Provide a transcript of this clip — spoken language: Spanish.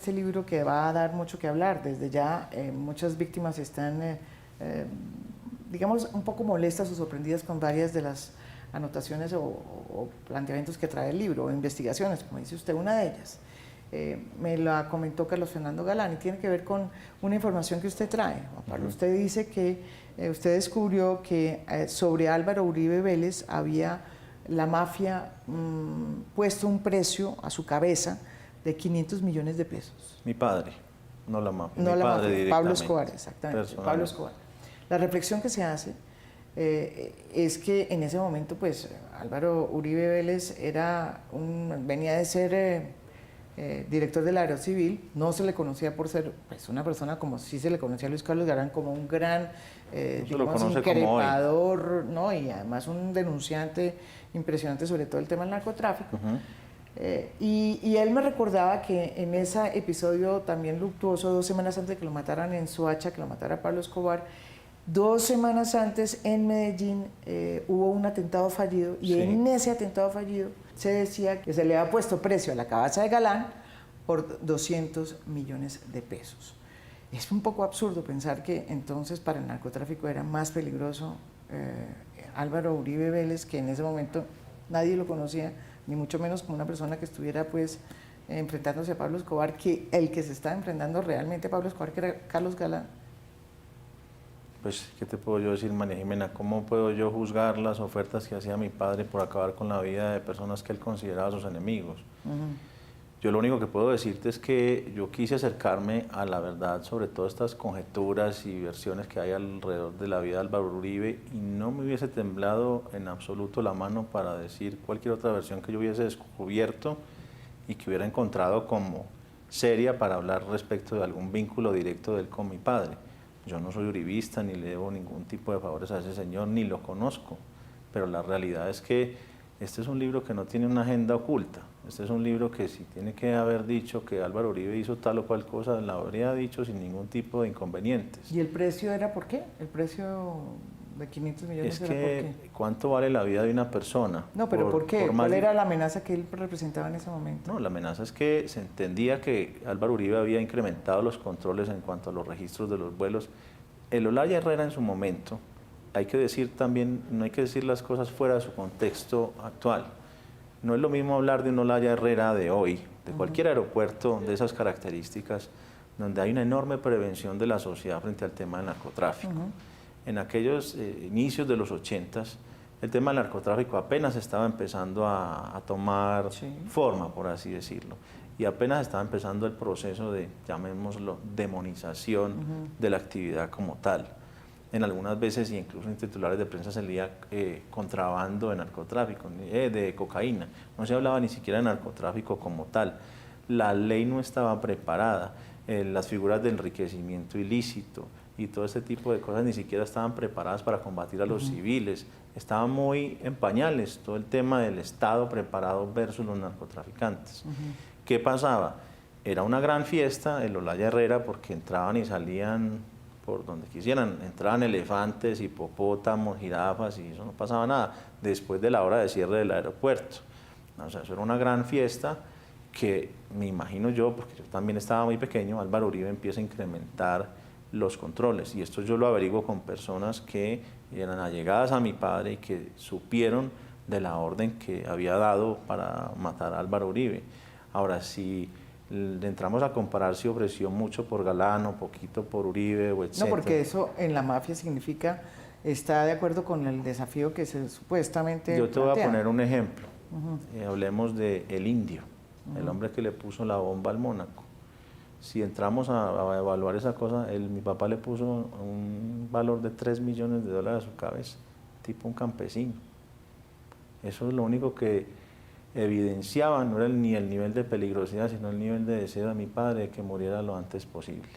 Este libro que va a dar mucho que hablar. Desde ya muchas víctimas están, digamos, un poco molestas o sorprendidas con varias de las anotaciones o planteamientos que trae el libro, o investigaciones, como dice usted, una de ellas. Me la comentó Carlos Fernando Galán y tiene que ver con una información que usted trae. Juan Pablo, usted dice que usted descubrió que sobre Álvaro Uribe Vélez había la mafia puesto un precio a su cabeza de 500 millones de pesos. Mi padre, no la mafia, No mi la padre mafia, Pablo Escobar, exactamente, Pablo personalmente. Escobar. La reflexión que se hace es que en ese momento, pues, Álvaro Uribe Vélez venía de ser director del Aerocivil, no se le conocía por ser pues, una persona como sí se le conocía a Luis Carlos Galán, como un gran, No se lo digamos, conoce como hoy. increpador, ¿no? Y además un denunciante impresionante sobre todo el tema del narcotráfico. Y él me recordaba que en ese episodio también luctuoso, 2 semanas antes de que lo mataran en Soacha, que lo matara Pablo Escobar, 2 semanas antes en Medellín hubo un atentado fallido y Sí. en ese atentado fallido se decía que se le había puesto precio a la cabeza de Galán por 200 millones de pesos. Es un poco absurdo pensar que entonces para el narcotráfico era más peligroso Álvaro Uribe Vélez, que en ese momento nadie lo conocía, ni mucho menos como una persona que estuviera pues enfrentándose a Pablo Escobar, que el que se está enfrentando realmente a Pablo Escobar, que era Carlos Galán. Pues, ¿qué te puedo yo decir, María Jimena? ¿Cómo puedo yo juzgar las ofertas que hacía mi padre por acabar con la vida de personas que él consideraba sus enemigos? Yo lo único que puedo decirte es que yo quise acercarme a la verdad sobre todas estas conjeturas y versiones que hay alrededor de la vida de Álvaro Uribe y no me hubiese temblado en absoluto la mano para decir cualquier otra versión que yo hubiese descubierto y que hubiera encontrado como seria para hablar respecto de algún vínculo directo de él con mi padre. Yo no soy uribista, ni le debo ningún tipo de favores a ese señor, ni lo conozco, pero la realidad es que este es un libro que no tiene una agenda oculta. Este es un libro que si tiene que haber dicho que Álvaro Uribe hizo tal o cual cosa, la habría dicho sin ningún tipo de inconvenientes. ¿Y el precio era por qué? ¿El precio de 500 millones Es era por que, qué? ¿cuánto vale la vida de una persona? No, pero ¿por qué? Por ¿Cuál era la amenaza que él representaba en ese momento? No, la amenaza es que se entendía que Álvaro Uribe había incrementado los controles en cuanto a los registros de los vuelos. El Olaya Herrera en su momento, hay que decir también, no hay que decir las cosas fuera de su contexto actual. No es lo mismo hablar de un Olaya Herrera de hoy, de cualquier aeropuerto de esas características, donde hay una enorme prevención de la sociedad frente al tema del narcotráfico. En aquellos inicios de los 80s, el tema del narcotráfico apenas estaba empezando a tomar forma, por así decirlo, y apenas estaba empezando el proceso de, llamémoslo, demonización de la actividad como tal. En algunas veces, incluso en titulares de prensa se leía contrabando de narcotráfico, de cocaína. No se hablaba ni siquiera de narcotráfico como tal. La ley no estaba preparada. Las figuras de enriquecimiento ilícito y todo este tipo de cosas ni siquiera estaban preparadas para combatir a los civiles. Estaba muy en pañales todo el tema del Estado preparado versus los narcotraficantes. ¿Qué pasaba? Era una gran fiesta, el Olaya Herrera, porque entraban y salían por donde quisieran, entraban elefantes, hipopótamos, jirafas y eso no pasaba nada, después de la hora de cierre del aeropuerto. O sea, eso era una gran fiesta que me imagino yo, porque yo también estaba muy pequeño, Álvaro Uribe empieza a incrementar los controles y esto yo lo averiguo con personas que eran allegadas a mi padre y que supieron de la orden que había dado para matar a Álvaro Uribe. Ahora, si entramos a comparar si ofreció mucho por Galán o poquito por Uribe o etcétera. No, porque eso en la mafia significa, está de acuerdo con el desafío que se supuestamente Yo te plantea. voy a poner un ejemplo. Hablemos de El Indio, el hombre que le puso la bomba al Mónaco. Si entramos a evaluar esa cosa, mi papá le puso un valor de $3 millones a su cabeza, tipo un campesino. Eso es lo único que evidenciaba, no era ni el nivel de peligrosidad, sino el nivel de deseo de mi padre de que muriera lo antes posible.